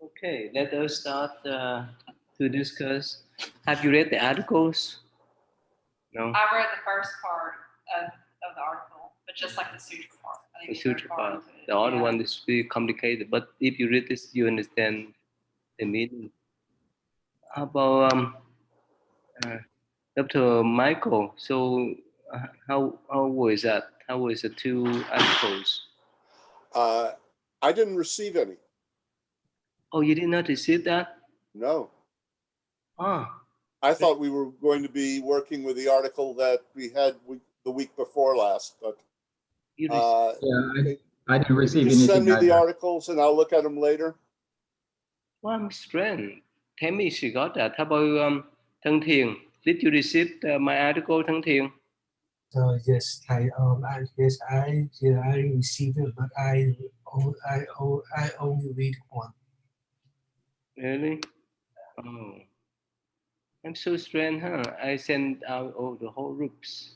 Okay, let us start to discuss. Have you read the articles? No. I read the first part of the article, but just like the sutra part. I The think very sutra far part. into it. The other Yeah. one is really complicated, but if you read this, you understand the meaning. How about uh, Dr. Michael? So, how was that? How was the two articles? I didn't receive any. Oh, you did not receive that? No. Ah, I thought we were going to be working with the article that we had the week before last, but you received. Yeah, I didn't receive just anything send me the either. articles and I'll look at them later. Well, I'm strange. Tell me she got that. How about Thân Thiền? Did you receive my article, Thân Thiền? Yes, I received it, but I only read one. Really? Oh, I'm so strange, huh? I sent out all the whole groups.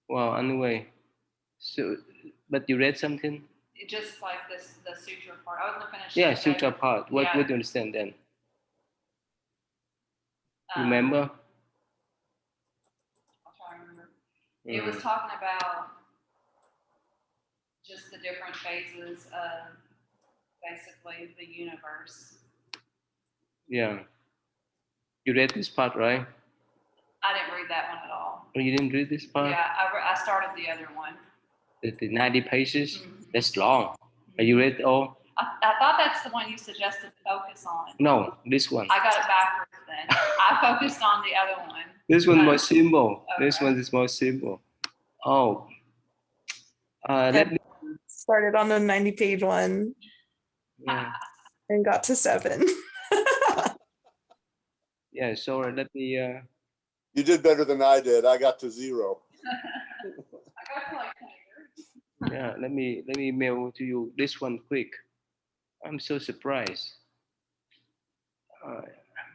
Well, anyway, so but you read something? Just like the sutra part. I wasn't finished. Yeah, sutra part. What do you understand then? Remember? I'll try to remember. It was talking about just the different phases of basically the universe. Yeah. You read this part, right? I didn't read that one at all. Oh, you didn't read this part? Yeah, I started the other one. The 90 pages? Mm-hmm. That's long. Have you read all? I thought that's the one you suggested to focus on. No, this one. I got it backwards then. I focused on the other one. This one more simple. Okay. This one is more simple. Oh. Let me. Started on the 90-page one Yeah. and got to 7. Yeah, sorry. Let me. You did better than I did. I got to 0. I got to like 20 words. Yeah, let me email to you this one quick. I'm so surprised. I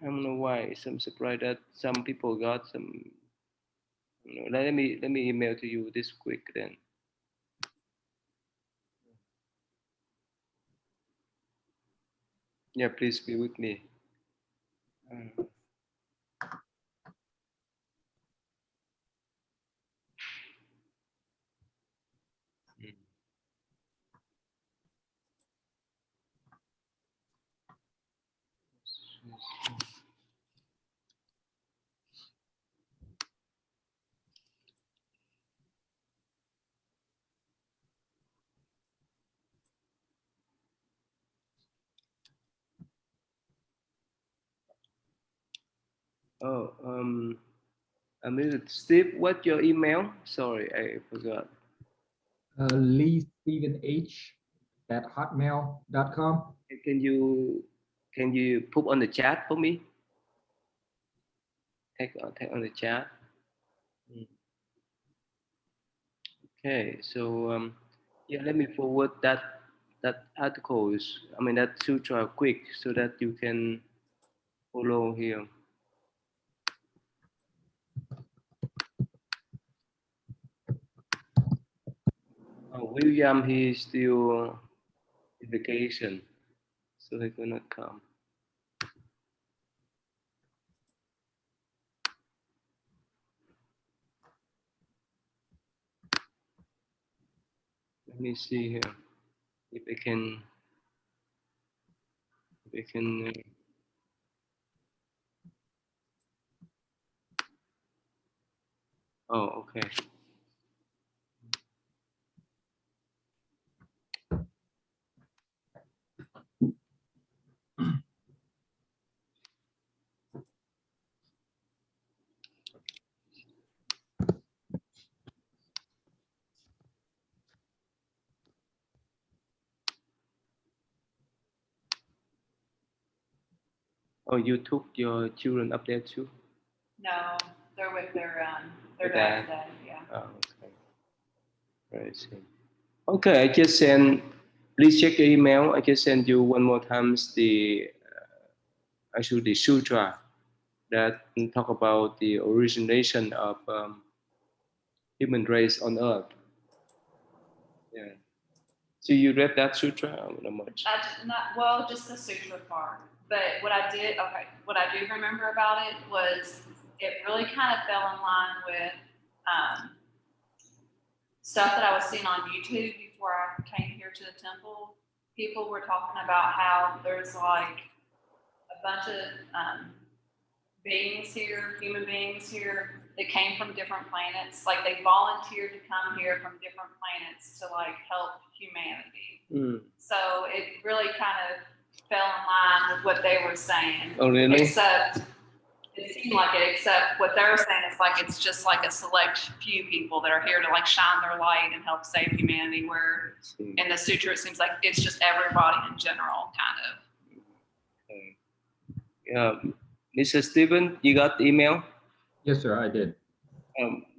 don't know why. I'm surprised that some people got some. Let me email to you this quick then. Yeah, please be with me. Oh, a minute. Steve, what's your email? Sorry, I forgot. LeeStephenH@hotmail.com. Can you put on the chat for me? Take on the chat. Okay, so yeah, let me forward that articles. I mean that sutra quick so that you can follow here. William, he's still in vacation, so he cannot come. Let me see here if I can. Oh, okay. Oh, you took your children up there too? No, they're with their dad today. Yeah. Oh, okay. Right. Okay, I just send. Please check your email. I just send you one more times the actually the sutra that talk about the origination of human race on Earth. Yeah. So you read that sutra? Not much. I did not, well, just the sutra part. But what I do remember about it was it really kind of fell in line with stuff that I was seeing on YouTube before I came here to the temple. People were talking about how there's like a bunch of beings here, human beings here that came from different planets. Like they volunteered to come here from different planets to like help humanity. Mm. So it really kind of fell in line with what they were saying. Oh, really? Except it seemed like it, except what they're saying is like it's just like a select few people that are here to like shine their light and help save humanity, where in the sutra it seems like it's just everybody in general, kind of. Okay. Yeah, Mr. Stephen, you got the email? Yes, sir, I did.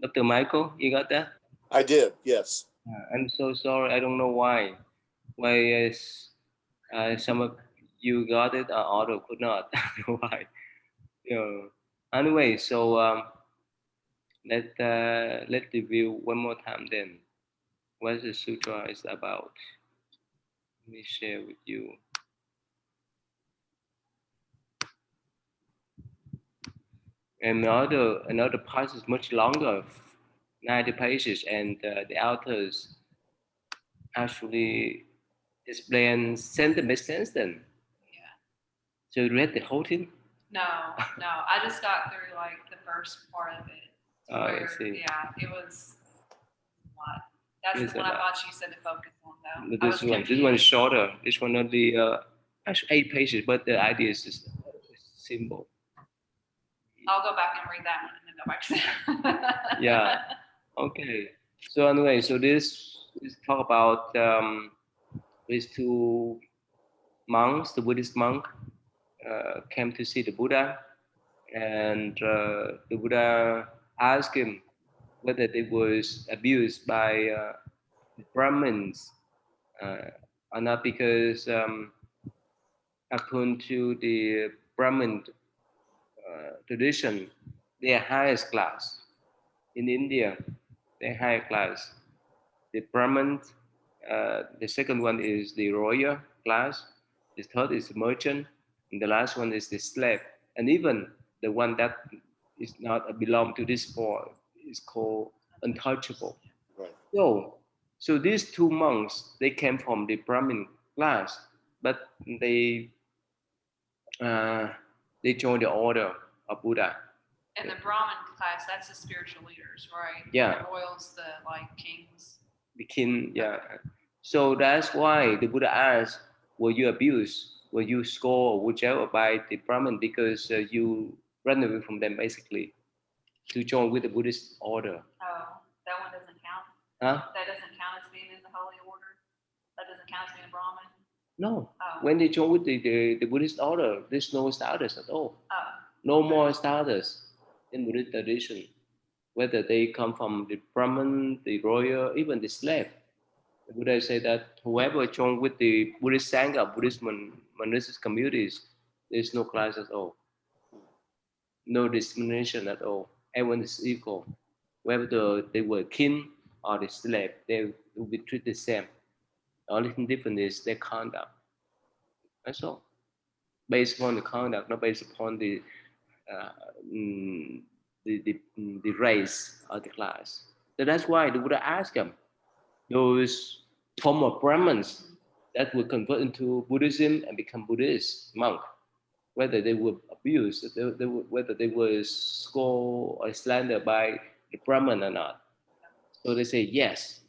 Dr. Michael, you got that? I did, yes. I'm so sorry. I don't know why. Why some of you got it, others could not. I don't know why. Anyway, so let's review one more time then. What the sutra is about? Let me share with you. Another part is much longer, 90 pages, and the authors actually explain sentence by sentence. Yeah. So you read the whole thing? No. I just got through like the first part of it. Oh, I see. Yeah, it was a lot. That's It's the a one I lot. thought you said to focus on though. This one is shorter. This one only actually 8 pages, but the idea is just simple. I'll go back and read that one and then go back to that. Yeah. Okay. So anyway, so this talk about these two monks, the Buddhist monk, came to see the Buddha, and the Buddha asked him whether they was abused by the Brahmins or not, because according to the Brahmin tradition, they are highest class in India. They're higher class. The Brahmin, the second one is the royal class. The third is the merchant, and the last one is the slave. And even the one that is not belong to this four is called untouchable. Right. So these two monks, they came from the Brahmin class, but uh, they joined the order of Buddha. And the Brahmin class, that's the spiritual leaders, right? Yeah. The royals, the like kings. The king, yeah. So that's why the Buddha asked, were you abused? Were you scored or whatever by the Brahmin because you ran away from them basically to join with the Buddhist order? Oh, that one doesn't count? Huh? That doesn't count as being in the holy order? That doesn't count as being a Brahmin? No. Oh. When they join with the Buddhist order, there's no status at all. Oh. No more status in Buddhist tradition, whether they come from the Brahmin, the royal, even the slave. The Buddha said that whoever joined with the Buddhist Sangha, Buddhist monastic communities, there's no class at all, no discrimination at all. Everyone is equal. Whether they were king or the slave, they will be treated the same. The only thing different is their conduct. That's all. Based upon the conduct, not based upon uh, mm, the race or the class. So that's why the Buddha asked them, those former Brahmins that would convert into Buddhism and become Buddhist monk, whether they were abused, whether they were scolded or slandered by the Brahmin or not. So they say, yes,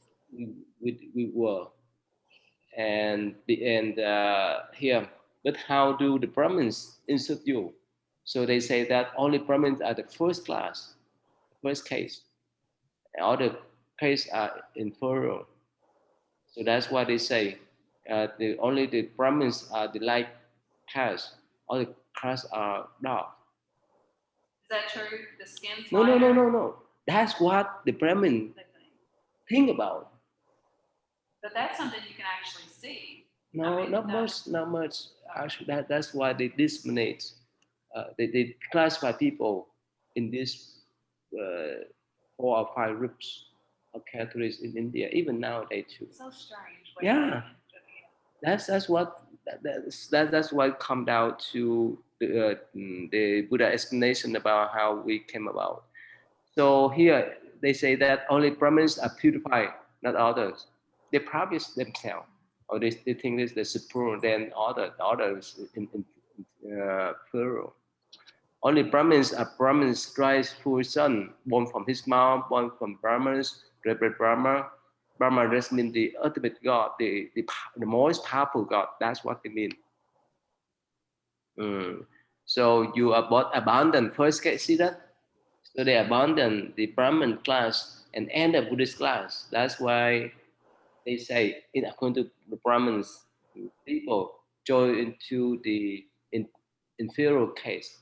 we were. And here, but how do the Brahmins insult you? So they say that only Brahmins are the first class, first case. And other cases are inferior. So that's why they say only the Brahmins are the light caste, all the castes are dark. Is that true? The skin's No. lighter? That's what the Brahmin They think. think about. But that's something you can actually see. No, I mean, not no. much, not much. Actually, that's why they discriminate. They classify people in these 4 or 5 groups or Catholics in India, even nowadays too. So strange. Yeah. That's what come down to the Buddha explanation about how we came about. So here they say that only Brahmins are purified, not others. They practice themselves, or they think this is superior than others in plural. Only Brahmins are Brahmins, Christ's full son, born from his mouth, born from Brahmins, Brahma. Brahma just means the ultimate God, the most powerful God. That's what they mean. So you abandon first, see that? So they abandon the Brahmin class and enter Buddhist class. That's why they say, in according to the Brahmins, people join into the inferior case.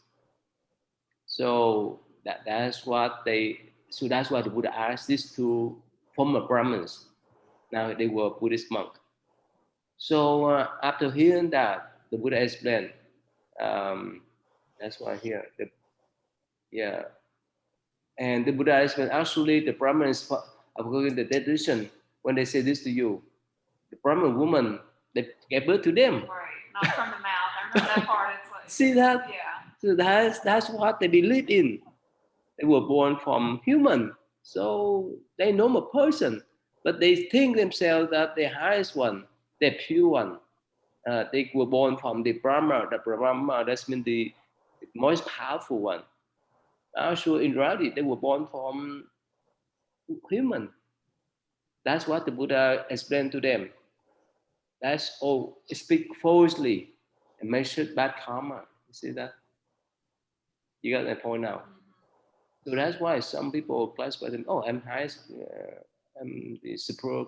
So that's what that's why the Buddha asked these two former Brahmins. Now they were Buddhist monks. So after hearing that, the Buddha explained. That's why here, yeah. And the Buddha explained, actually the Brahmins, according to the tradition, when they say this to you, the Brahmin woman, they gave birth to them. Right, not from the mouth. I remember that part. It's like, See that? yeah. So that's what they believe in. They were born from human, so they're normal person, but they think themselves that they're highest one, they're pure one. They were born from the Brahma. The Brahma, that means the most powerful one. Actually, in reality, they were born from human. That's what the Buddha explained to them. That's all. Speak falsely and measure bad karma. You see that? You got that point now. So that's why some people classify them. Oh, I'm highest. I'm the superior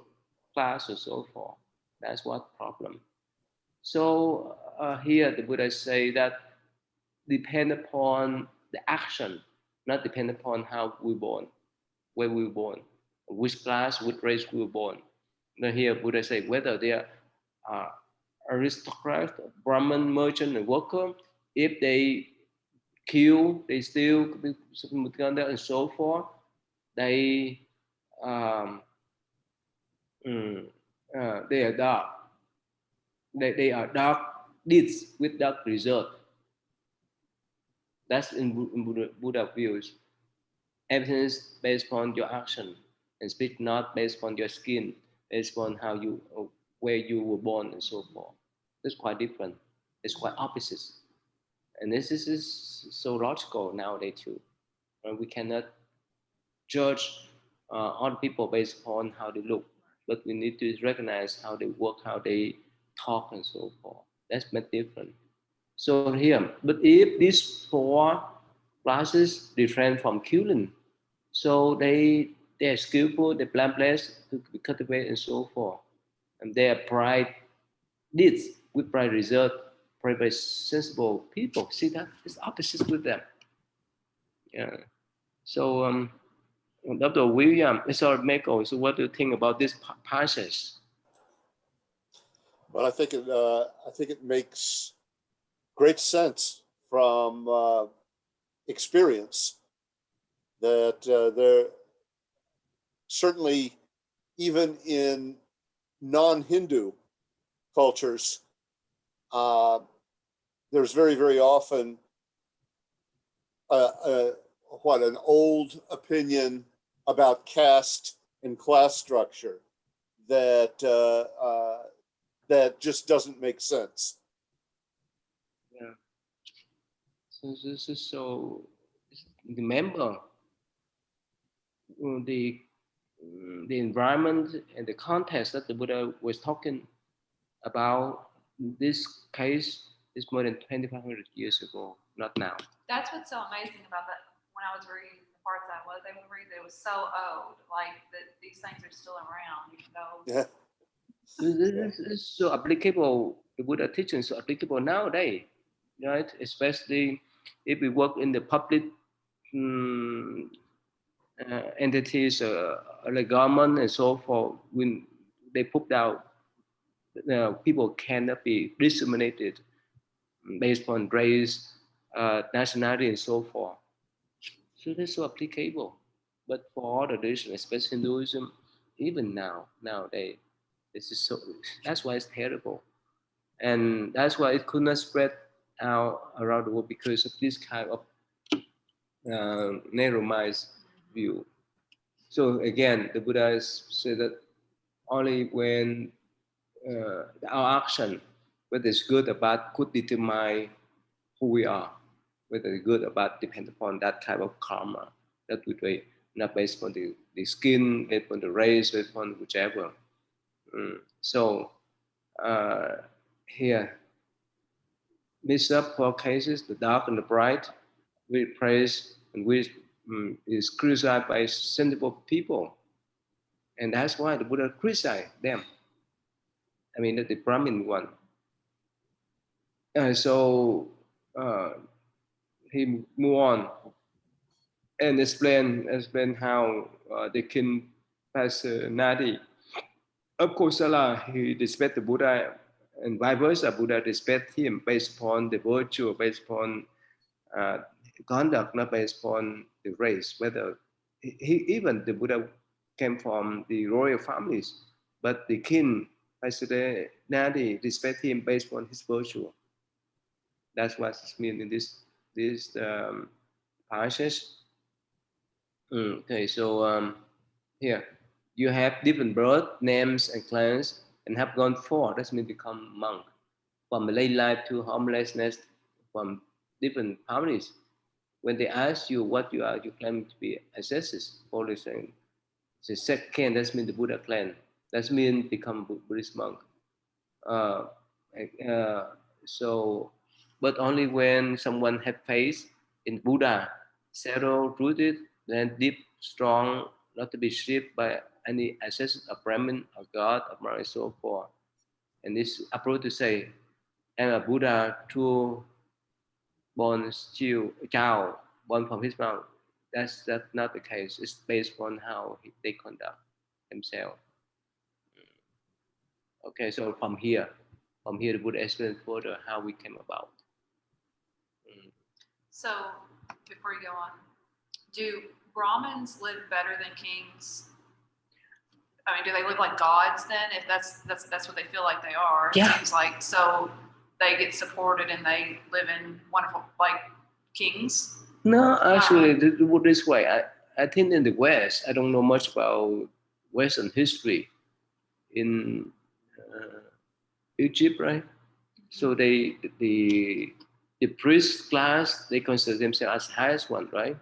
class or so forth. That's what problem. So here the Buddha say that depend upon the action, not depend upon how we born, where we were born, which class, which race we were born. Now here Buddha say whether they are aristocrat, Brahmin, merchant, and worker, if they kill, they steal, and so forth, they um, they are dark. They are dark deeds with dark result. That's in Buddha views. Everything is based on your action and speech, not based on your skin, based on how you, where you were born and so forth. It's quite different. It's quite opposite. And this is so logical nowadays too. We cannot judge on people based on how they look, but we need to recognize how they work, how they talk, and so forth. That's much different. So here, but if these four classes refrain from killing, so they are skillful, they plan place to cultivate and so forth, and they are bright deeds with bright result, very sensible people. See that it's opposite with them. Yeah. So Dr. William, sorry, Michael. So what do you think about this passage? Well, I think it makes great sense from experience that there certainly, even in non-Hindu cultures, there's very, very often an old opinion about caste and class structure that that just doesn't make sense. Yeah. So this is so. Remember the environment and the context that the Buddha was talking about. This case is more than 2,500 years ago, not now. That's what's so amazing about that. When I was reading the parts I was able to read, it was so old. Like that, these things are still around, even though. Yeah. This is so applicable. The Buddha teaching is so applicable nowadays, right? Especially if we work in the public entities, like government and so forth. When they put out, people cannot be discriminated based on race, nationality, and so forth. So that's so applicable. But for all the traditions, especially Hinduism, even nowadays. This is so. That's why it's terrible, and that's why it could not spread out around the world because of this kind of narrow-minded view. So again, the Buddha said that only when our action, whether it's good or bad, could determine who we are. Whether it's good or bad depends upon that type of karma that we do, not based on the skin, based on the race, based on whichever. So here, mix up four cases, the dark and the bright, we praise and which is criticized by sensible people. And that's why the Buddha criticized them. I mean, the Brahmin one. So he move on and explain how the king personality of Kosala, he respect the Buddha, and vice versa, Buddha respect him based upon the virtue, based upon uh, conduct, not based upon the race. Whether even the Buddha came from the royal families, but the king personality respect him based on his virtue. That's what it means in this passage. Okay, so here you have different birth names and clans and have gone forth. That means become monk from lay life to homelessness from different families. When they ask you what you are, you claim to be ascesis, holy saint. The second, that means the Buddha clan. That means become Buddhist monk. Uh, uh, so, but only when someone has faith in Buddha, settled, rooted, then deep, strong, not to be shaped by any access of Brahmin or God or and so forth. And this approach to say, I'm a Buddha, true, born still, child, born from his mouth. That's not the case. It's based on how they conduct themselves. Okay, so from here, the Buddha explains further how we came about. So before you go on, do Brahmins live better than kings? I mean, do they live like gods then? If that's what they feel like they are, Yeah. it seems like. So they get supported and they live in wonderful like kings. No, actually, this way. I think in the West, I don't know much about Western history. In Egypt, right? So the priest class they consider themselves as highest one, right?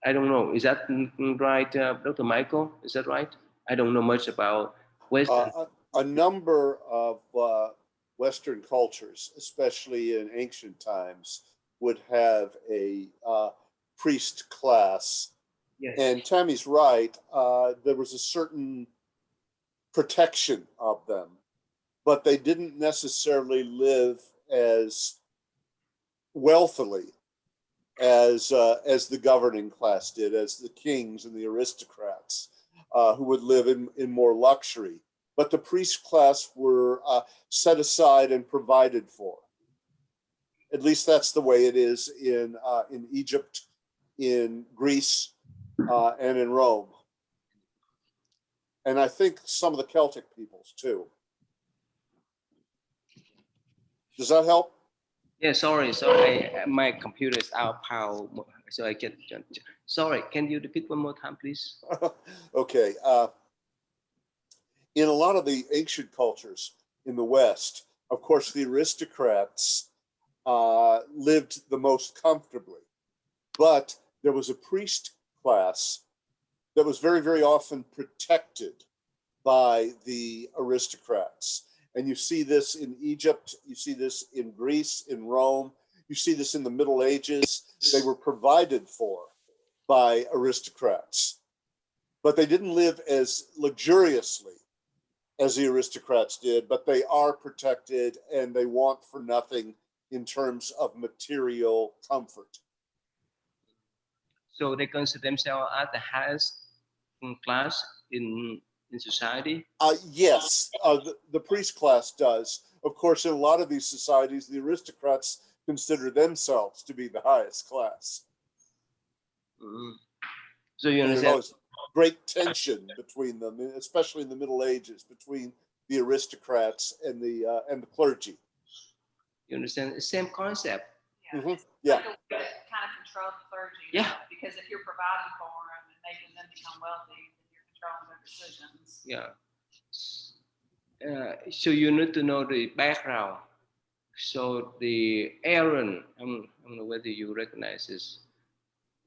I don't know. Is that right, Dr. Michael? Is that right? I don't know much about Western. A number of Western cultures, especially in ancient times, would have a priest class. Yes. And Tammy's right. There was a certain protection of them, but they didn't necessarily live as wealthily as the governing class did, as the kings and the aristocrats who would live in more luxury. But the priest class were set aside and provided for. At least that's the way it is in Egypt, in Greece, and in Rome. And I think some of the Celtic peoples too. Does that help? Yeah, sorry. My computer is out of power, so I get. Sorry, can you repeat one more time, please? Okay. In a lot of the ancient cultures in the West, of course, the aristocrats lived the most comfortably, but there was a priest class that was very, very often protected by the aristocrats. And you see this in Egypt, you see this in Greece, in Rome, you see this in the Middle Ages. They were provided for by aristocrats, but they didn't live as luxuriously as the aristocrats did, but they are protected and they want for nothing in terms of material comfort. So they consider themselves as the highest class in society. Yes, the priest class does. Of course, in a lot of these societies, the aristocrats consider themselves to be the highest class. So you And understand? great tension between them, especially in the Middle Ages, between the aristocrats and the clergy. You understand? The same concept. Yeah, Mhm. it's Yeah. like a way to kind of control the clergy. Yeah. Because if you're providing for them and making them become wealthy, then you're controlling their decisions. Yeah. So you need to know the background. So the Aaron, I don't know whether you recognize this.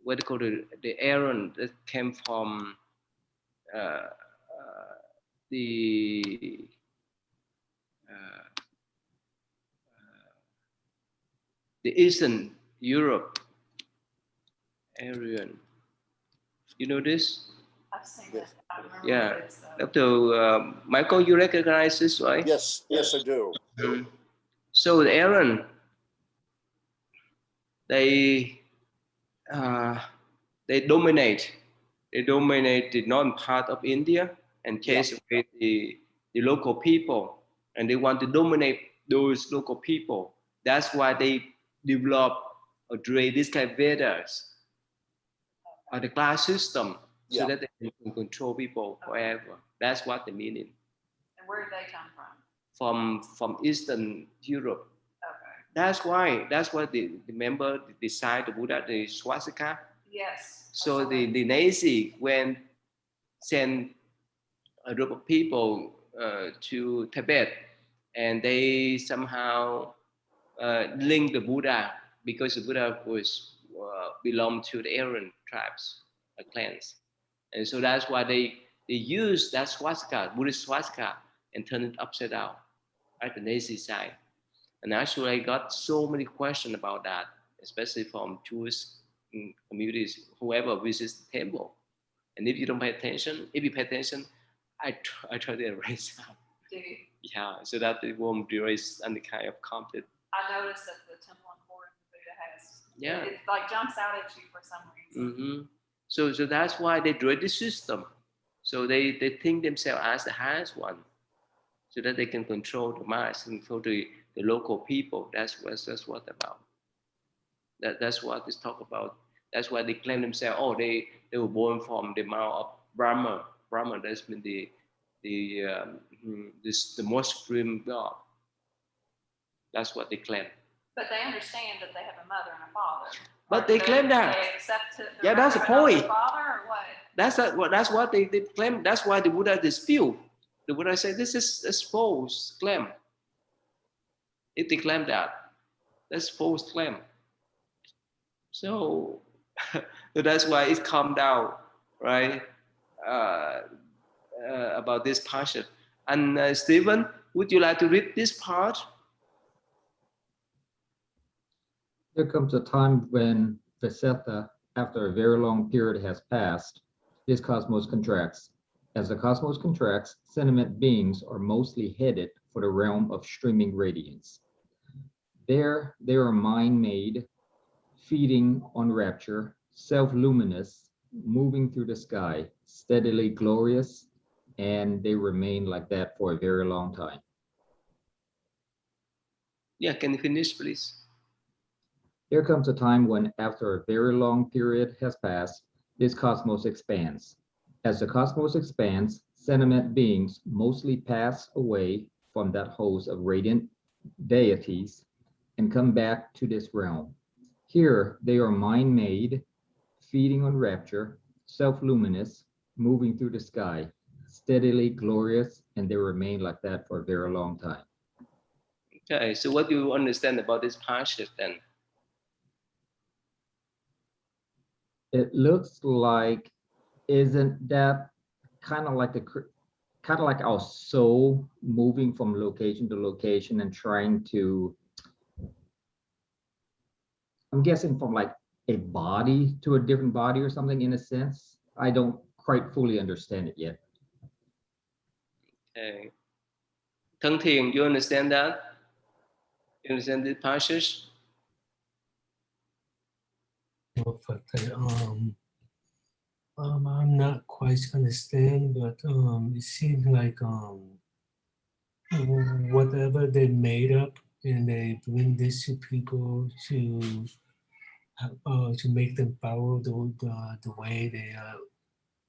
What they call the Aaron that came from uh, the uh, the Eastern Europe. Aryan. You know this? I've seen Yes. it. I remember Yeah. what it is, though. Dr. Michael, you recognize this, right? Yes, yes, I do. So the Aaron, they uh, they dominate. They dominate the northern part of India and chase away the local people, and they want to dominate those local people. That's why they develop or create this kind of Vedas or the class system, so Yeah. that they can control people forever. That's what the meaning. And where did they come from? From Eastern Europe. Okay. That's why the member decide the Buddha the swastika. Yes. So the Nazi when send a group of people to Tibet, and they somehow link the Buddha, because the Buddha was belonged to the Aryan tribes, clans, and so that's why they use that swastika, Buddhist swastika, and turn it upside down at the Nazi side. And actually, I got so many questions about that, especially from Jewish communities, whoever visits the temple. And if you don't pay attention, I try to erase that. Do you? Yeah, so that it won't erase any kind of conflict. I noticed that the temple in Fort Buddha has. Yeah. It like jumps out at you for some reason. Mm-hmm. So that's why they create the system. So they think themselves as the highest one, so that they can control the mass and control the local people. That's what about. That's what this talk about. That's why they claim themselves. Oh, they were born from the mouth of Brahma. Brahma, that's been the most supreme God. That's what they claim. But they understand that they have a mother and a father. But they claim that. They accept it. Yeah, that's the point. Father or what? That's what they claim. That's why the Buddha dispute. The Buddha said this is false claim. If they claim that, that's false claim. So that's why it calmed down, right? About this passage. And Stephen, would you like to read this part? There comes a time when Vasetta, after a very long period has passed, this cosmos contracts. As the cosmos contracts, sentient beings are mostly headed for the realm of streaming radiance. There they are mind-made, feeding on rapture, self-luminous, moving through the sky, steadily glorious, and they remain like that for a very long time. Yeah, can you finish, please? There comes a time when, after a very long period has passed, this cosmos expands. As the cosmos expands, sentient beings mostly pass away from that host of radiant deities and come back to this realm. Here, they are mind-made, feeding on rapture, self-luminous, moving through the sky, steadily glorious, and they remain like that for a very long time. Okay, so what do you understand about this passage then? It looks like, isn't that kind of like our soul moving from location to location and trying to, I'm guessing from like a body to a different body or something in a sense. I don't quite fully understand it yet. Okay. Thân Thiền, you understand that? You understand this passage? But I'm not quite understand, but it seems like whatever they made up, and they bring this to people to make them follow the way they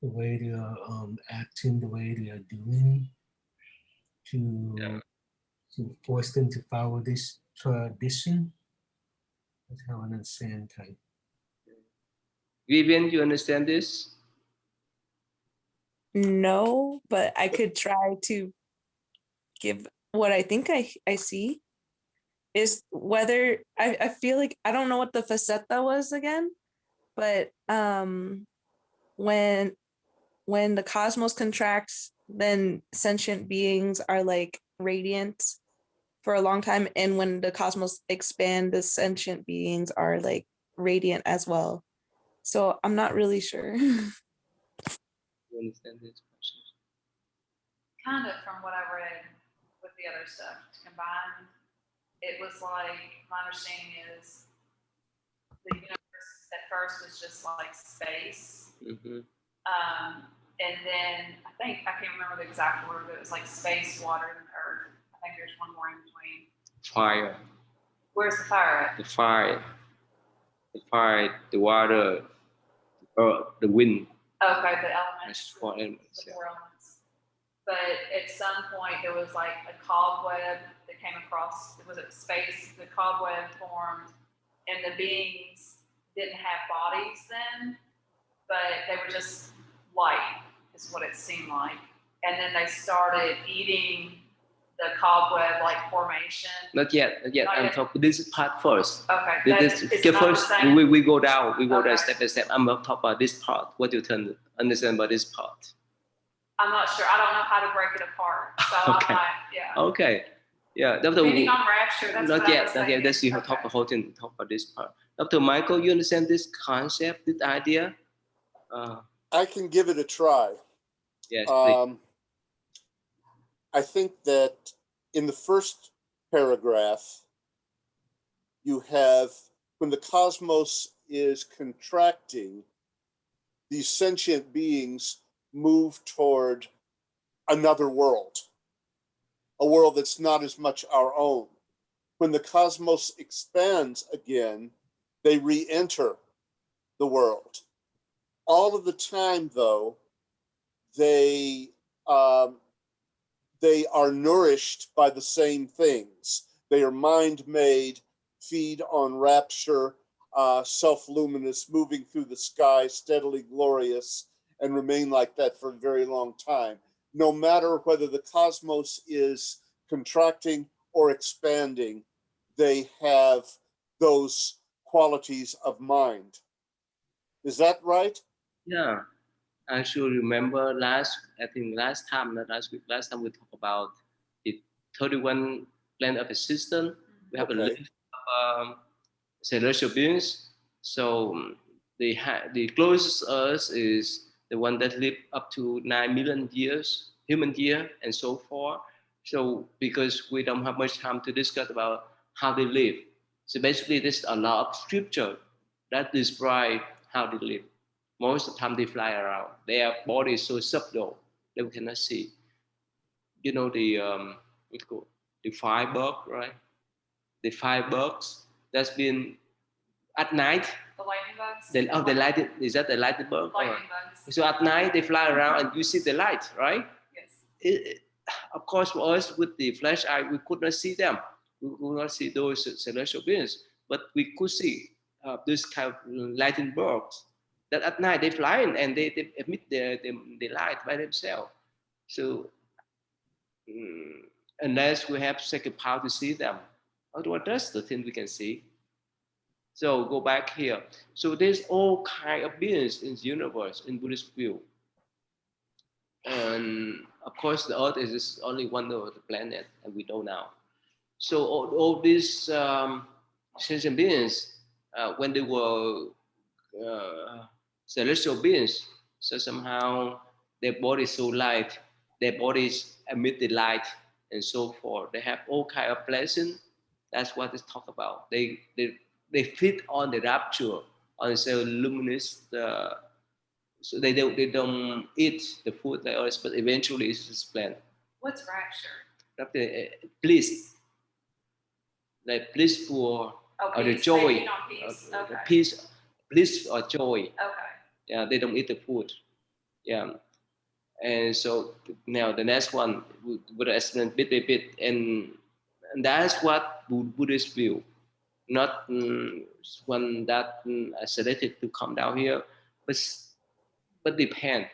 the way they are acting, the way they are doing, Yeah. to force them to follow this tradition. That's how I understand type. Vivian, you understand this? No, but I could try to give what I think I see is whether I feel like I don't know what the faceta was again, but when the cosmos contracts, then sentient beings are like radiant for a long time, and when the cosmos expand, the sentient beings are like radiant as well. So I'm not really sure. You understand this question? Kind of from what I read with the other stuff combined, it was like, my understanding is the universe at first was just like space. Mm-hmm. And then I can't remember the exact word, but it was like space, water, and earth. I think there's one more in between. Fire. Where's the fire at? The fire, the water, the earth, the wind. Okay, the That's elements. four elements. The Yeah. four elements. But at some point, there was like a cobweb that came across. It was a space. The cobweb formed, and the beings didn't have bodies then, but they were just light, is what it seemed like. And then they started eating the cobweb like formation. Not yet. Not I'm yet. talking this part first. Okay. This it's not first the same. we go down. We go Okay. down step by step. I'm not talking about this part. What you can understand about this part? I'm not sure. I don't know how to break it apart. So Okay. I'm not, yeah. Okay. Yeah. Dr. Reading on rapture, that's Not what I yet. was Not yet. thinking. That's you talk about whole thing. Talk about this part. Dr. Michael, you understand this concept, this idea? I can give it a try. Yes, please. I think that in the first paragraph, you have when the cosmos is contracting, these sentient beings move toward another world, a world that's not as much our own. When the cosmos expands again, they re-enter the world. All of the time, though, they are nourished by the same things. They are mind-made, feed on rapture, self-luminous, moving through the sky, steadily glorious, and remain like that for a very long time. No matter whether the cosmos is contracting or expanding, they have those qualities of mind. Is that right? Yeah. I should remember last time we talked about the 31 planet of the system. We have a Okay. list of celestial beings. So the closest Earth is the one that live up to 9 million years, human year, and so forth. So because we don't have much time to discuss about how they live, so basically there's a lot of scripture that describe how they live. Most of the time they fly around. Their body is so subtle that we cannot see. You know the firebug, right? The firebugs that's been at night. The lightning bugs? The lighted, is that the lighted bug? Lightning bugs. So at night they fly around and you see the light, right? Yes. Of course, for us with the flash eye, we could not see them. We could not see those celestial beings, but we could see this kind of lightning bugs that at night they fly in and they emit the light by themselves. So unless we have second power to see them, otherwise that's the thing we can see. So go back here. So there's all kind of beings in the universe in Buddhist view. And of course, the Earth is just only one of the planet, and we know now. So all these sentient beings, when they were celestial beings, so somehow their body is so light, their bodies emit the light, and so forth. They have all kind of blessing. That's what they talk about. They feed on the rapture, on the luminous. So they don't eat the food like us, but eventually it's just plant. What's rapture? Bliss, like blissful, or the peace. joy, Saving on peace. Okay. peace, bliss or joy. Okay. Yeah, they don't eat the food. Yeah. And so now the next one would explain bit by bit, and that's what Buddhist view, not one that are selected to come down here, but depend.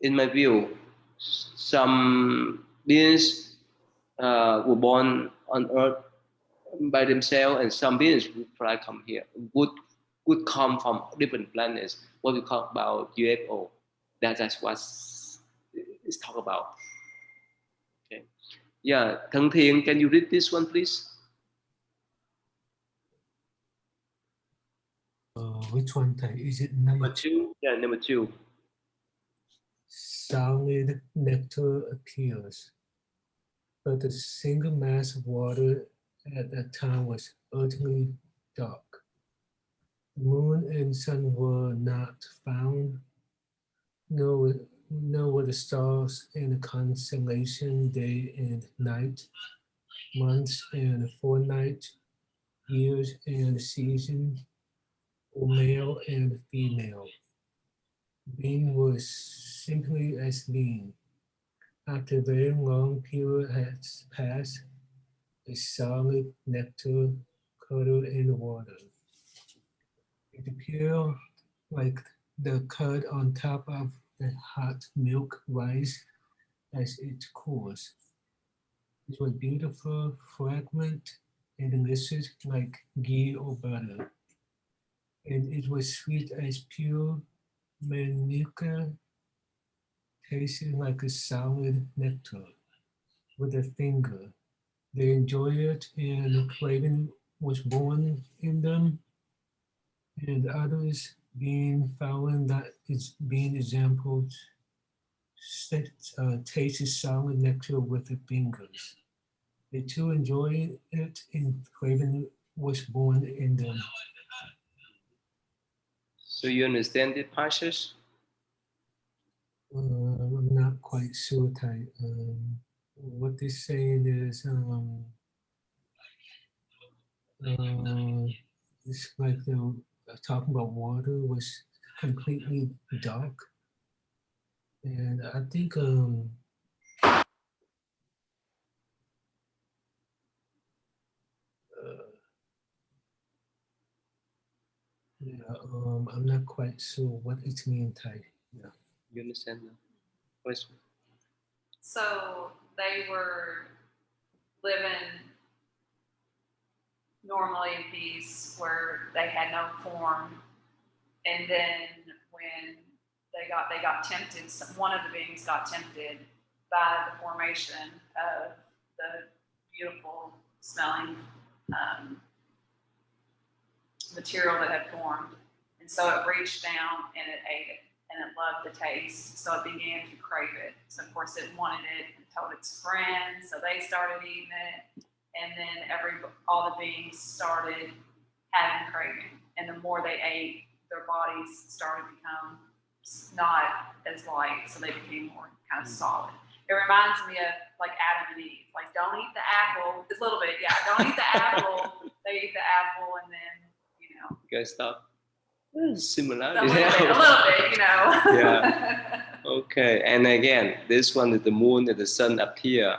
In my view, some beings were born on earth by themselves, and some beings would probably come here, would come from different planets. What we call about UFO. That's what it's talk about. Okay. Yeah, Thang Thiện, can you read this one, please? Which one? Is it number Number two. Yeah, number two. Solid nectar appears, but the single mass of water at that time was utterly dark. The moon and sun were not found, nor were the stars and the constellation day and night, months and fortnight, years and seasons, or male and female. Being was simply as being. After a very long period has passed, a solid nectar curdled in the water. It appeared like the curd on top of the hot milk rise as it cools. It was beautiful, fragrant, and delicious like ghee or butter. And it was sweet as pure manuka, tasting like a solid nectar with a finger. They enjoyed it, and craving was born in them, and others being found that is being examples tasted solid nectar with the fingers. They too enjoyed it, and craving was born in them. So you understand the passage? I'm not quite sure, Tai. What they're saying is it's like the talking about water was completely dark, and I think yeah, I'm not quite sure what it means, Tai. Yeah. You understand now? Question. So they were living normally in peace where they had no form. And then when they got tempted, one of the beings got tempted by the formation of the beautiful smelling material that had formed. And so it reached down and it ate it, and it loved the taste. So it began to crave it. So of course it wanted it and told its friends. So they started eating it. And then all the beings started having craving. And the more they ate, their bodies started to become not as light. So they became more kind of solid. It reminds me of like Adam and Eve. Like, don't eat the apple. A little bit, yeah. Don't eat the apple. They eat the apple, and then, you know. You guys stop. Similar. A little bit, you know. Yeah. Okay. And again, this one is the moon and the sun appear.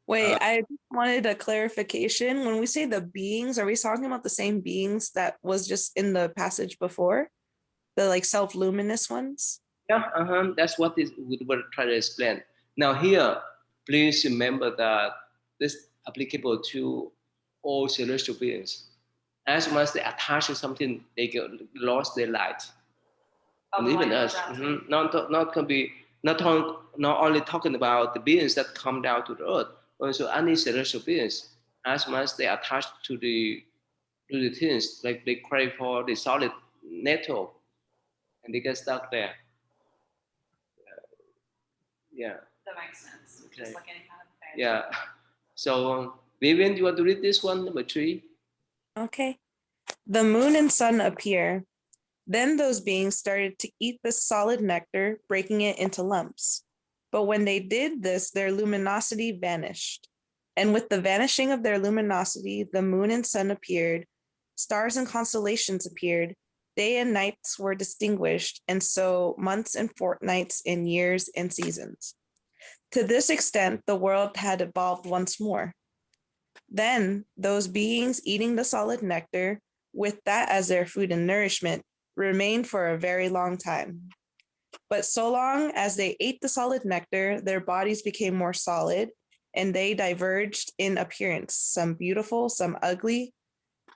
Wait, I wanted a clarification. When we say the beings, are we talking about the same beings that was just in the passage before? The like self-luminous ones? Yeah, that's what we were trying to explain. Now here, please remember that this is applicable to all celestial beings. As much as they attach to something, they lost their light. And even us, not only talking about the beings that come down to the earth, also any celestial beings, as much as they attach to the things, like they crave for the solid metal, and they get stuck there. Yeah. That makes sense. Okay. Just like any kind of thing. Yeah. So, Vivian, you want to read this one, number 3? Okay. The moon and sun appear. Then those beings started to eat the solid nectar, breaking it into lumps. But when they did this, their luminosity vanished. And with the vanishing of their luminosity, the moon and sun appeared, stars and constellations appeared. day and nights were distinguished, and so months and fortnights and years and seasons. To this extent, the world had evolved once more. Then those beings eating the solid nectar, with that as their food and nourishment, remained for a very long time. But so long as they ate the solid nectar, their bodies became more solid, and they diverged in appearance, some beautiful, some ugly.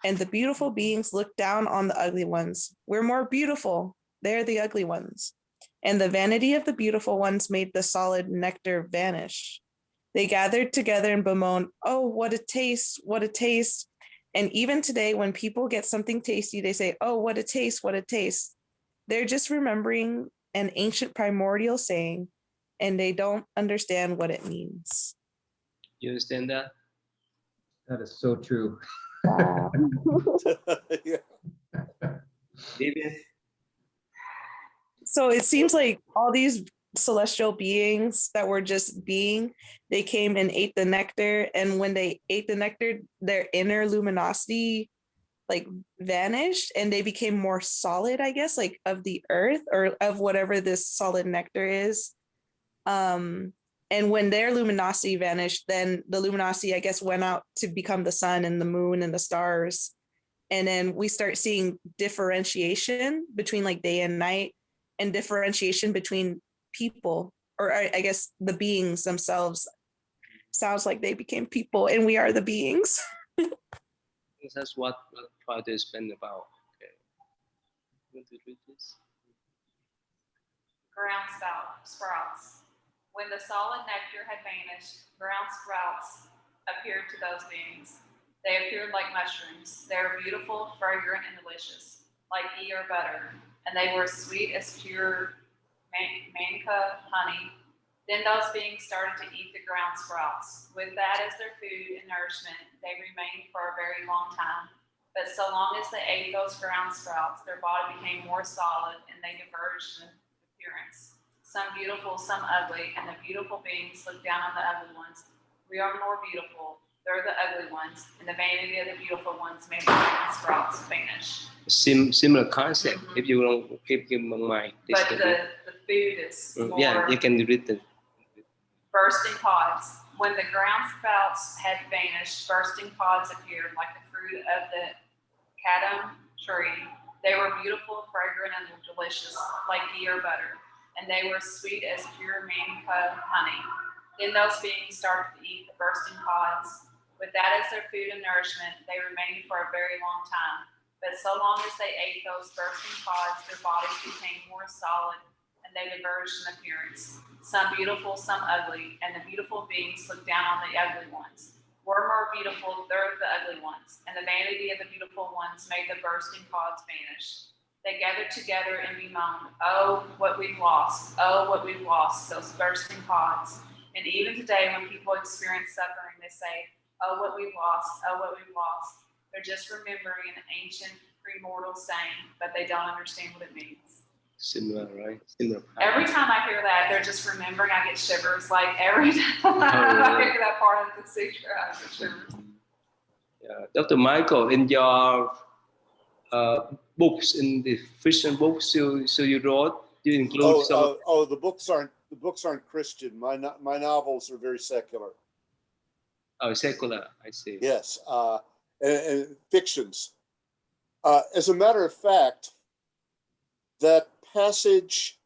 And the beautiful beings looked down on the ugly ones. We're more beautiful. They're the ugly ones. And the vanity of the beautiful ones made the solid nectar vanish. They gathered together and bemoaned, oh, what a taste, what a taste. And even today, when people get something tasty, they say, oh, what a taste, what a taste. They're just remembering an ancient primordial saying, and they don't understand what it means. You understand that? That is so true. Wow. Yeah. Vivian? So it seems like all these celestial beings that were just being, they came and ate the nectar. And when they ate the nectar, their inner luminosity like vanished and they became more solid, I guess, like of the earth or of whatever this solid nectar is. And when their luminosity vanished, then the luminosity, I guess, went out to become the sun and the moon and the stars. And then we start seeing differentiation between like day and night and differentiation between people, or I guess the beings themselves. Sounds like they became people and we are the beings. That's what we'll try to explain about. Okay. You want to read this? Ground sprouts. When the solid nectar had vanished, ground sprouts appeared to those beings. They appeared like mushrooms. They were beautiful, fragrant, and delicious, like ghee or butter, and they were as sweet as pure manka honey. Then those beings started to eat the ground sprouts. With that as their food and nourishment, they remained for a very long time. But so long as they ate those ground sprouts, their body became more solid and they diverged in appearance. Some beautiful, some ugly, and the beautiful beings looked down on the ugly ones. We are more beautiful. They're the ugly ones, and the vanity of the beautiful ones made the ground sprouts vanish. Similar concept. If you don't keep in mind, but the food is more. Yeah, you can read the bursting pods. When the ground sprouts had vanished, bursting pods appeared like the fruit of the cadam tree. They were beautiful, fragrant, and delicious, like ghee or butter, and they were sweet as pure manka honey. Then those beings started to eat the bursting pods. With that as their food and nourishment, they remained for a very long time. But so long as they ate those bursting pods, their bodies became more solid and they diverged in appearance. Some beautiful, some ugly, and the beautiful beings looked down on the ugly ones. We're more beautiful, they're the ugly ones, and the vanity of the beautiful ones made the bursting pods vanish. They gathered together and bemoaned, oh, what we've lost, those bursting pods. And even today, when people experience suffering, they say, oh, what we've lost, oh, what we've lost. They're just remembering an ancient primordial saying, but they don't understand what it means. similar, right? Similar. Every time I hear that, they're just remembering, I get shivers. Like every time I hear that part of the sutra, I get shivers. Yeah. Dr. Michael, in your books, in the Christian books, so you wrote, you include some. The books aren't Christian. My novels are very secular. Oh, secular. I see. Yes, and fictions. As a matter of fact, that passage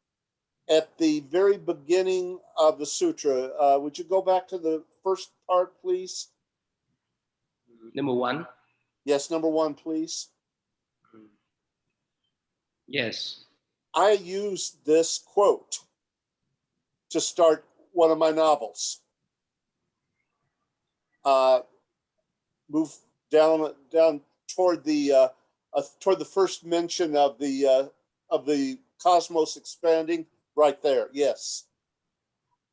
at the very beginning of the sutra, would you go back to the first part, please? Number one. Yes, number one, please. Yes. I used this quote to start one of my novels. Move down toward the first mention of the cosmos expanding, right there. Yes,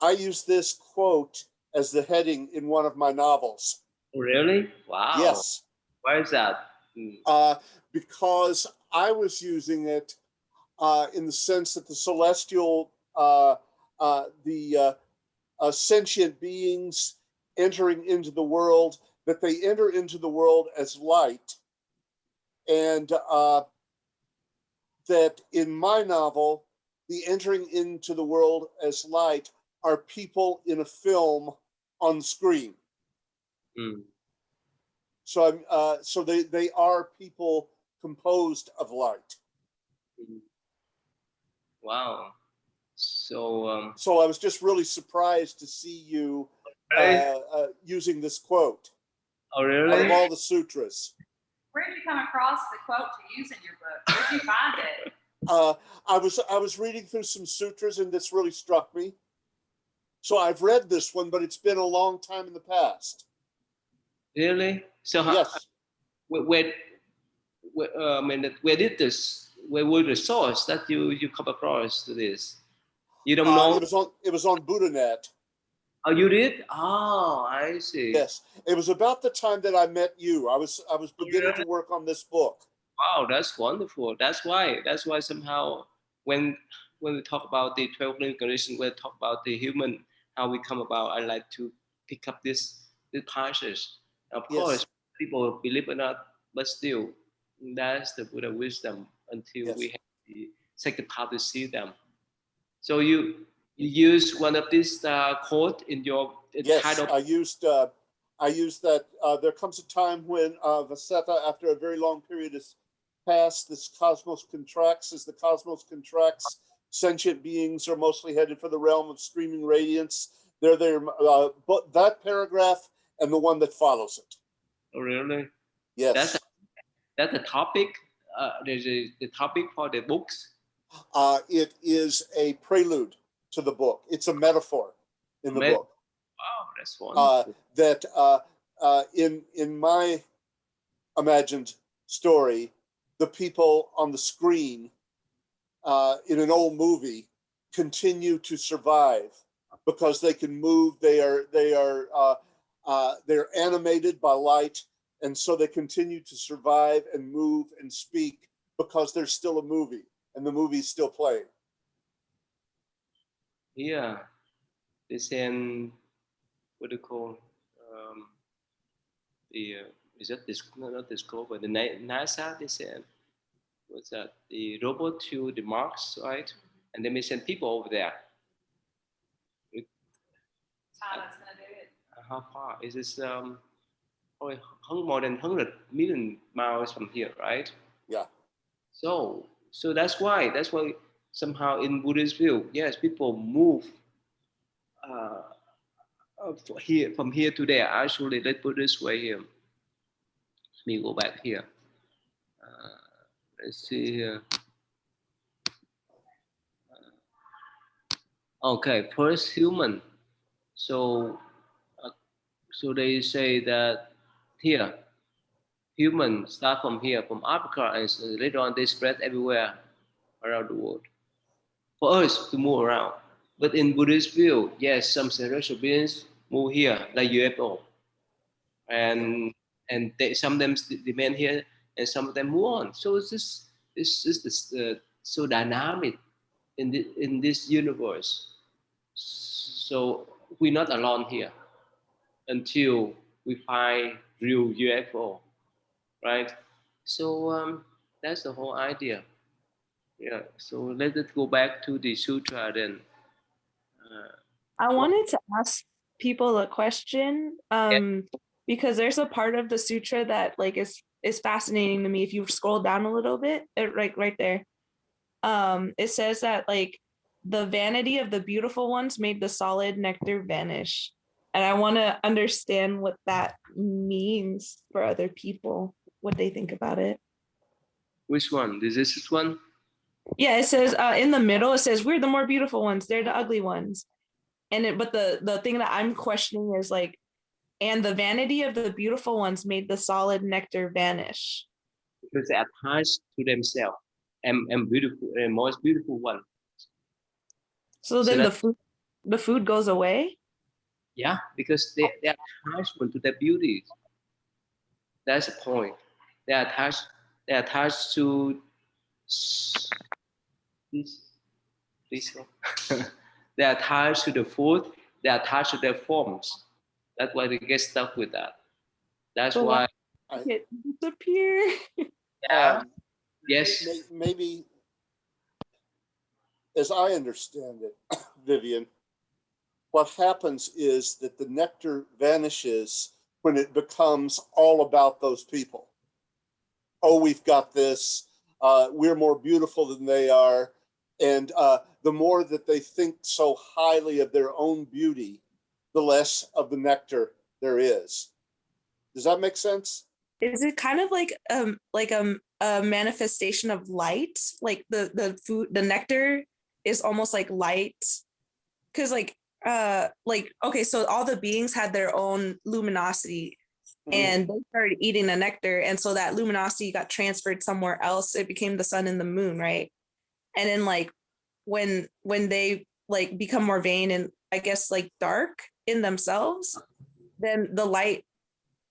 I use this quote as the heading in one of my novels. Really? Wow. Yes. Why is that? Because I was using it in the sense that the celestial, sentient beings entering into the world, that they enter into the world as light, and that in my novel, the entering into the world as light are people in a film on screen. Mm. So they are people composed of light. Mm. Wow. So So I was just really surprised to see you using this quote oh out really? of all the sutras. Where did you come across the quote to use in your book? Where did you find it? I was reading through some sutras and this really struck me. So I've read this one, but it's been a long time in the past. Really? So Yes. where I mean, where did this? Where was the source that you come across to this? You don't know? It was on BuddhaNet. Oh, you did? Oh, I see. Yes. It was about the time that I met you. I was beginning to work on this book. Wow, that's wonderful. That's why somehow when we talk about the 12 living conditions, when we talk about the human, how we come about, I like to pick up this passage. Of course, Yes. people believe or not, but still, that's the Buddha wisdom until Yes. we have the second part to see them. So you use one of these quote in your Yes, title. I used that. There comes a time when Vaseta, after a very long period has passed, this cosmos contracts. As the cosmos contracts, sentient beings are mostly headed for the realm of streaming radiance. They're there. But that paragraph and the one that follows it. Oh, really? Yes. That's the topic. There's the topic for the books. It is a prelude to the book. It's a metaphor in the book. Wow, that's wonderful. That in my imagined story, the people on the screen in an old movie continue to survive because they can move. They're animated by light, and so they continue to survive and move and speak because there's still a movie and the movie's still playing. Yeah, they send what do you call the is that this not Discover the NASA? They send what's that the robot to the Mars, right? And they may send people over there. China's gonna do it. How far is this? Probably more than 100 million miles from here, right? Yeah. So that's why somehow in Buddhist view, yes, people move uh, from here to there. Actually, let's put this way here. Let me go back here. Uh, let's see here. Okay, first human. So, uh, so they say that here, humans start from here, from Africa, and so later on they spread everywhere around the world. For us to move around. But in Buddhist view, yes, some celestial beings move here, like UFO, and some of them remain here, and some of them move on. So this so dynamic in this universe. So we're not alone here until we find real UFO, right? So that's the whole idea. Yeah. So let us go back to the sutra then. I wanted to ask people a question, because there's a part of the sutra that like is fascinating to me. If you scroll down a little bit, right there, it says that like the vanity of the beautiful ones made the solid nectar vanish, and I want to understand what that means for other people, what they think about it. Which one? This one? Yeah, it says in the middle, it says we're the more beautiful ones, they're the ugly ones. But the thing that I'm questioning is like, and the vanity of the beautiful ones made the solid nectar vanish. Because they attach to themselves and beautiful and most beautiful one. So then the food goes away. Yeah, because they attachment to their beauty. That's the point. They attach to this they attach to the food, they attach to their forms. That's why they get stuck with that. That's But why it disappear. yeah. Yes. Maybe as I understand it, Vivian, what happens is that the nectar vanishes when it becomes all about those people. Oh, we've got this. We're more beautiful than they are. And the more that they think so highly of their own beauty, the less of the nectar there is. Does that make sense? Is it kind of like a manifestation of light? Like the food, the nectar is almost like light, because okay, so all the beings had their own luminosity, and they started eating the nectar, and so that luminosity got transferred somewhere else. It became the sun and the moon, right? And then like when they like become more vain and I guess like dark in themselves, then the light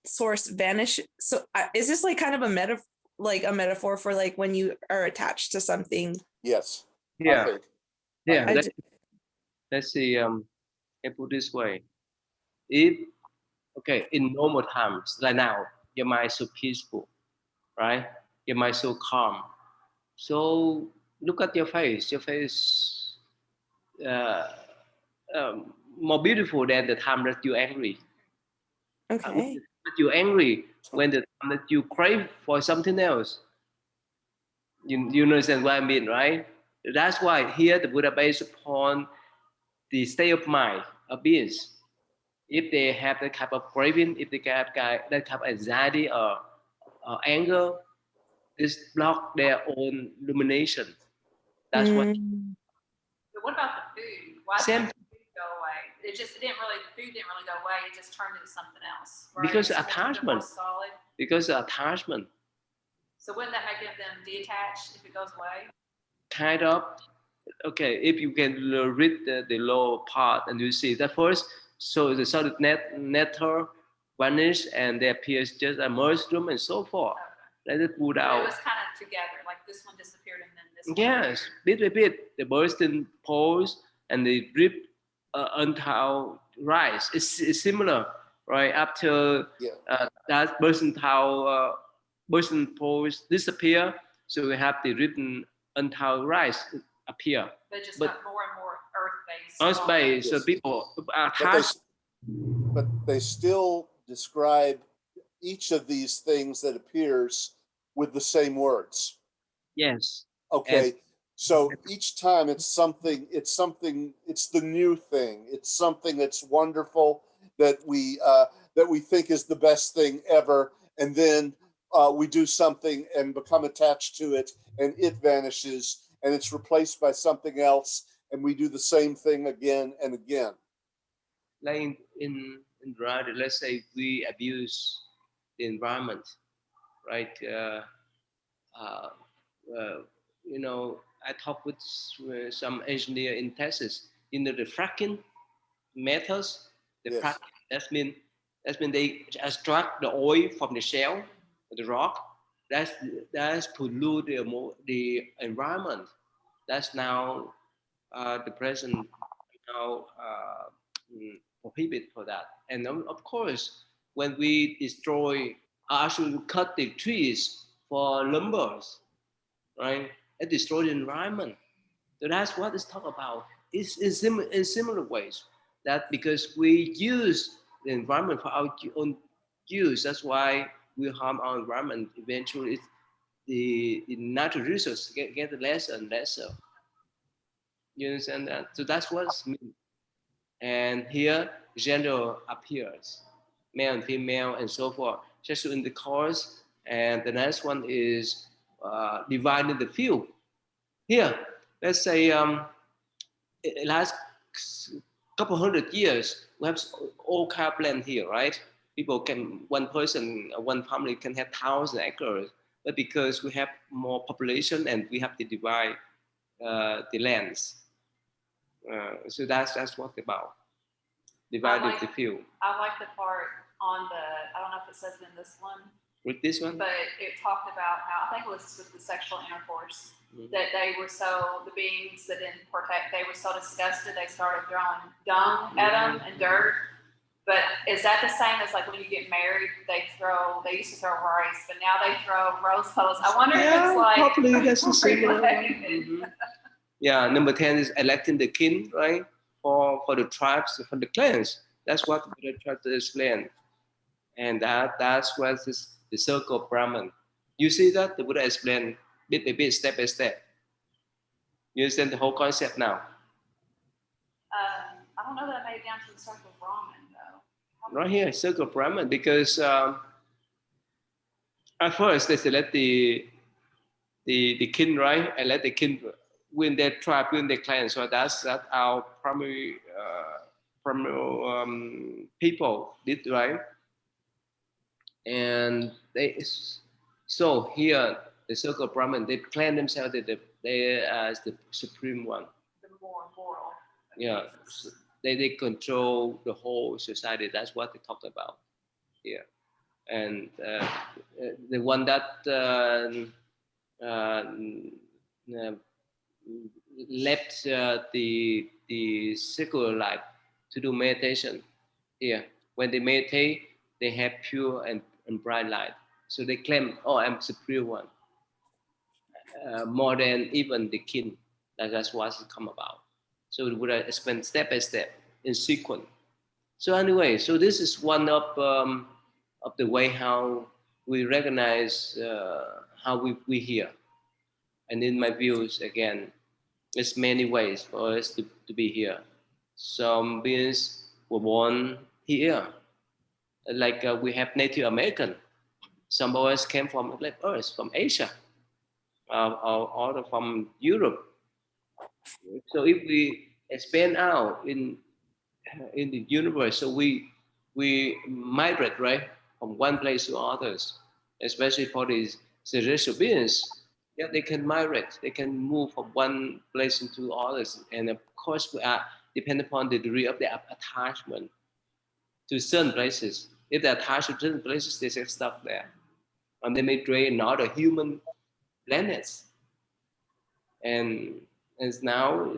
source vanish. So is this like kind of a metaphor for like when you are attached to something? Yes. Yeah, yeah. I Let's see. I put this way: if okay, in normal times, like now, your mind is so peaceful, right? Your mind is so calm. So look at your face. Your face uh, more beautiful than the time that you're angry. Okay. When you're angry, when the time that you crave for something else. You understand what I mean, right? That's why here the Buddha based upon the state of mind of beings. If they have that type of craving, if they have that type of anxiety or anger, this block their own illumination. That's what. But what about the food? Why Same. didn't the food go away? The food didn't really go away. It just turned into something else. Right? Because Something attachment. more solid. Because attachment. So wouldn't that make them detached if it goes away? Kind of. Okay, if you can read the lower part and you see that first, so the solid nectar vanish and there appears just a mushroom and so forth. Let it pull But out. it was kind of together, like this one disappeared and then this one. Yes, appeared. bit by bit, the bursting pores and the drip until rise. It's similar, right? After that bursting pores disappear, so we have the written until rise appear. They just But got more and more earth-based. earth-based, so Yes. people are But attached. they still describe each of these things that appears with the same words. Yes. Okay. And so each time it's the new thing. It's something that's wonderful that we think is the best thing ever. And then we do something and become attached to it and it vanishes and it's replaced by something else. And we do the same thing again and again. like in reality, let's say we abuse the environment, right? Uh, uh, I talked with some engineer in Texas. The fracking methods, the Yes. fracking, that's mean they extract the oil from the shell, the rock. That's pollute the environment. That's now the present now prohibit for that. And of course, when we destroy, actually cut the trees for lumbers, right? It destroys the environment. So that's what it's talk about. It's in similar ways that because we use the environment for our own use, that's why we harm our environment. Eventually, the natural resources get less and lesser. You understand that? So that's what's mean. And here, gender appears, male and female, and so forth. Sexual intercourse, and the next one is dividing the field. Here, let's say it last couple hundred years, we have all kind of land here, right? One person, one family can have 1,000 acres, but because we have more population and we have to divide the lands. So that's what about. Divided the field. I like the part on I don't know if it says it in this one. With this one? But it talked about how, I think it was with the sexual intercourse, that the beings that didn't partake, they were so disgusted, they started throwing dung at them and dirt. But is that the same as like when you get married, they used to throw rice, but now they throw rose petals? I wonder if it's like. Probably that's the same. Yeah, number 10 is electing the king, right? For the tribes, for the clans. That's what Buddha tried to explain. And that's what is the circle of Brahman. You see that the Buddha explained bit by bit, step by step. You understand the whole concept now? I don't know that I made it down to the circle of Brahman though. Right here, circle of Brahman, because at first they select the king, right? And let the king win their tribe, win their clan. So that's our primary people did, right? And so here the circle of Brahman, they claim themselves that they as the supreme one. The more moral. Yeah, so they control the whole society. That's what they talk about here. And the one that left the secular life to do meditation here. When they meditate, they have pure and bright light. So they claim, oh, I'm superior one, more than even the king. That's what it come about. So we would explain step by step in sequence. So anyway, so this is one of the way how we recognize how we hear. And in my views, again, there's many ways for us to be here. Some beings were born here, like we have Native American. Some of us came from like Earth, from Asia, or from Europe. So if we expand out in the universe, so we migrate, right, from one place to others, especially for these celestial beings. Yeah, they can migrate, they can move from one place into others, and of course we are dependent upon the degree of their attachment to certain places. If they're attached to certain places, they get stuck there, and they may drain other human planets. And as now,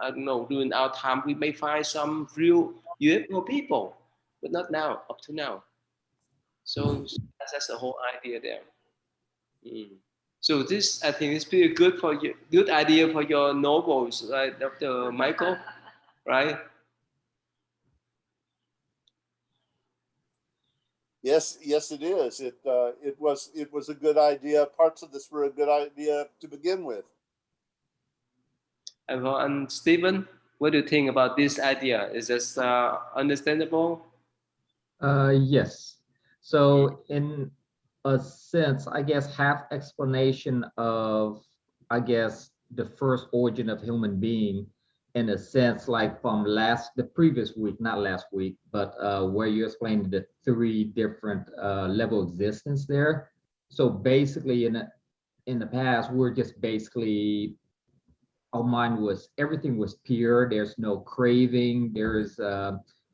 I don't know, during our time, we may find some real UFO people, but not now, up to now. So that's the whole idea there. Mm. So this, I think, is pretty good for you. Good idea for your novels, right, Dr. Michael, right? Yes, yes, it is. It was a good idea. Parts of this were a good idea to begin with. And Stephen, what do you think about this idea? Is this understandable? Yes. So in a sense, I guess half explanation of, I guess, the first origin of human being, in a sense, like from the previous week, not last week, but where you explained the three different level existence there. So basically in the past, we're just basically, our mind was, everything was pure. There's no craving.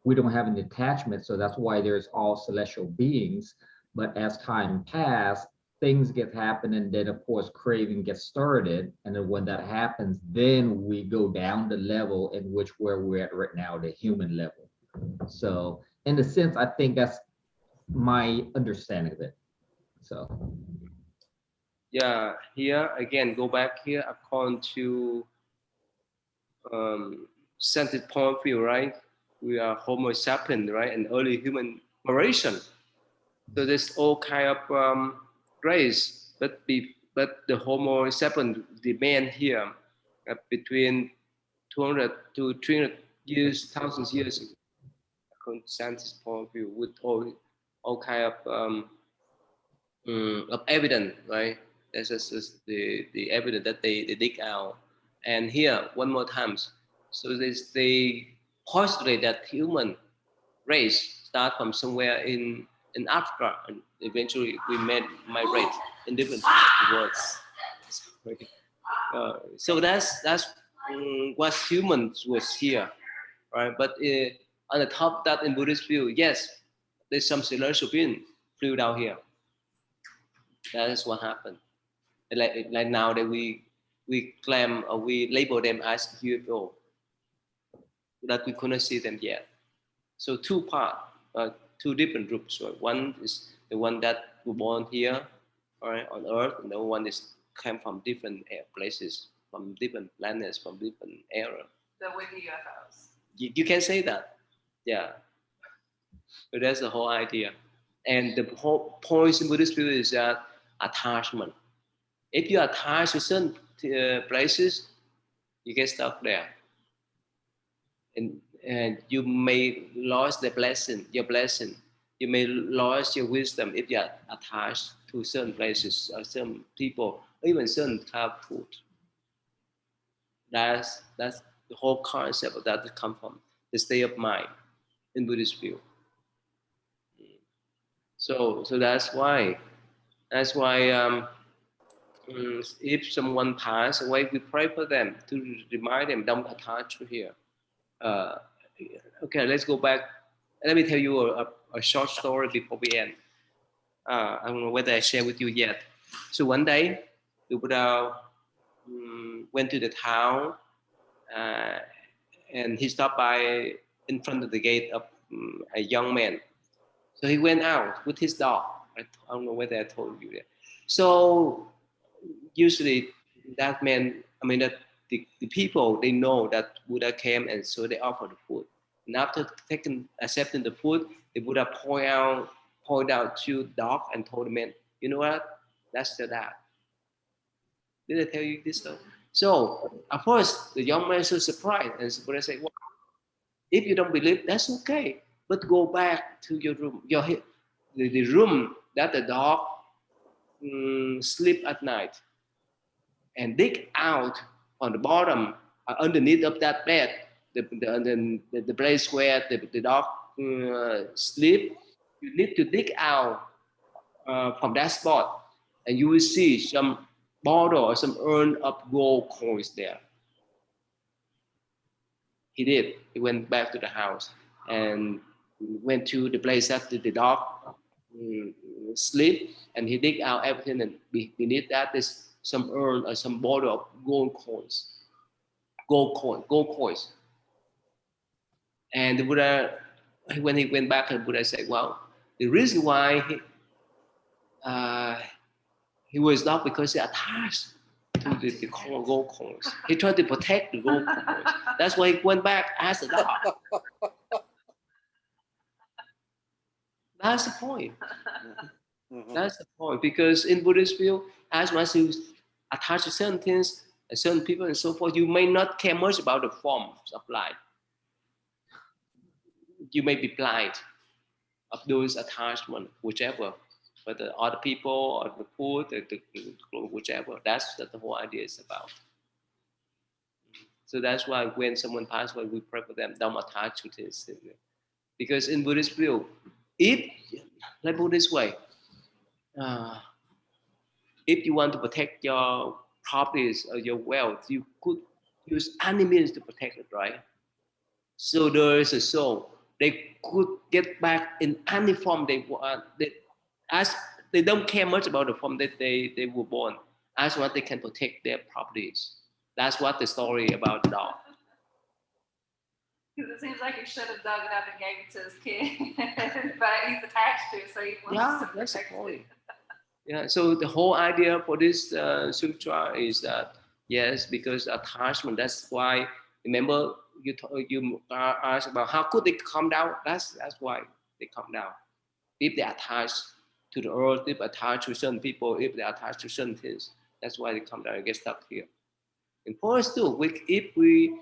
We don't have an attachment. So that's why there's all celestial beings. But as time passed, things get happen. And then of course, craving gets started. And then when that happens, then we go down the level in which where we're at right now, the human level. So in a sense, I think that's my understanding of it. So. Yeah, here again, go back here according to scientific point of view, right? We are Homo sapien, right? An early human generation. So there's all kind of race, but the Homo sapien, the man here, between 200 to 300 years, thousands years, according to scientific point of view, with all kind of evidence, right? That's just the evidence that they dig out. And here, one more time, so they postulate that human race start from somewhere in Africa, and eventually we migrate in different worlds. So that's what humans was here, right? But on the top of that, in Buddhist view, yes, there's some celestial being flew down here. That is what happened. Like now that we claim or we label them as UFO, that we couldn't see them yet. So two different groups. Right? One is the one that were born here, all right, on Earth, and the other one is came from different places. from different planets, from different era. With UFOs. You can say that, yeah. But that's the whole idea. And the whole point in Buddhist view is that attachment. If you attach to certain places, you get stuck there. And you may lose the blessing, your blessing. You may lose your wisdom if you are attached to certain places, or certain people, or even certain type of food. That's the whole concept of that comes from the state of mind in Buddhist view. So that's why if someone passes away, we pray for them to remind them, don't attach to here. Okay, let's go back. Let me tell you a short story before we end. I don't know whether I share with you yet. So one day, the Buddha went to the town, and he stopped by in front of the gate of a young man. So he went out with his dog. I don't know whether I told you that. So usually that man, that the people, they know that Buddha came, and so they offer the food. And after accepting the food, the Buddha point out to the dog and told the man, you know what? That's the dog. Did I tell you this stuff? So of course the young man is so surprised, and the Buddha said, well, if you don't believe, that's okay. But go back to your room, the room that the dog sleep at night, and dig out on the bottom, underneath of that bed, the place where the dog sleep. You need to dig out from that spot, and you will see some bottle or some urn of gold coins there. He did. He went back to the house and went to the place that the dog sleep, and he dig out everything, and beneath that there's some urn or some bottle of gold coins. And the Buddha, when he went back, the Buddha said, well, the reason why he was not because he attached to the gold coins. He tried to protect the gold coins. That's why he went back as the dog. That's the point. Mhm. That's the point. Because in Buddhist view, as much as you attach to certain things, and certain people and so forth, you may not care much about the forms of life. You may be blind of those attachments, whichever, whether other people or the food, whichever. That's what the whole idea is about. So that's why when someone passes away, we pray for them, don't attach to this. Because in Buddhist view, let's put it this way, if you want to protect your properties or your wealth, you could use any means to protect it, right? So there is a soul. They could get back in any form they want. They don't care much about the form that they were born. As what they can protect their properties. That's what the story about the dog. Because it seems like he should have dug it up and gave it to his kid, but he's attached to it, so he wants to That's the protect point. it. Yeah. So the whole idea for this sutra is that yes, because attachment. That's why. Remember, you asked about how could they come down. That's why they come down. If they attach to the earth, if they attach to certain people, if they attach to certain things, that's why they come down and get stuck here. And for us too, if we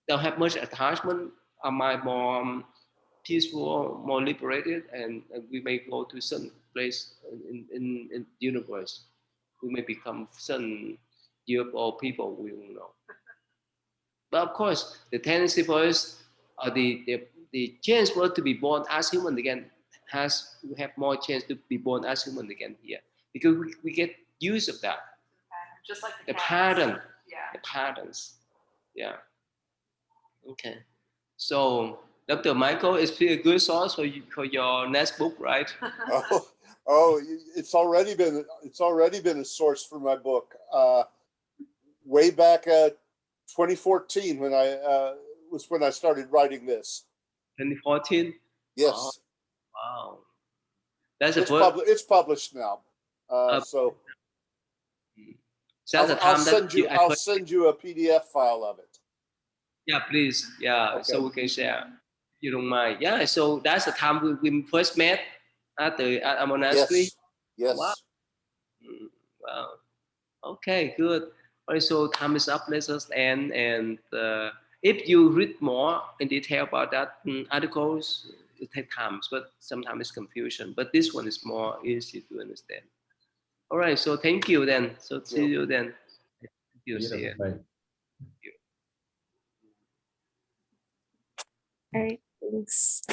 don't have much attachment, our mind more peaceful, more liberated, and we may go to certain place in the universe. We may become certain UFO people, we don't know. But of course, the tendency for us, or the chance for us to be born as human again, we have more chance to be born as human again here, because we get use of that. Okay. Just like The cats. pattern. Yeah. The patterns. Yeah. Okay. So, Dr. Michael, it's pretty a good source for your next book, right? It's already been a source for my book. Way back 2014 when I started writing this. 2014. Yes. Oh, wow. That's a book. It's published now. So That's the I'll time send that you. I I'll first, send you a PDF file of it. yeah, please, yeah, Okay. so we can share. You don't mind? Yeah. So that's the time we first met at a monastery. Yes. Wow. Wow. Okay, good. All right, so time is up. Let us end. And if you read more in detail about that articles, it takes time, but sometimes it's confusion. But this one is more easy to understand. All right, so thank you then. So see you then. Thank you. See you. Bye. All right, thanks.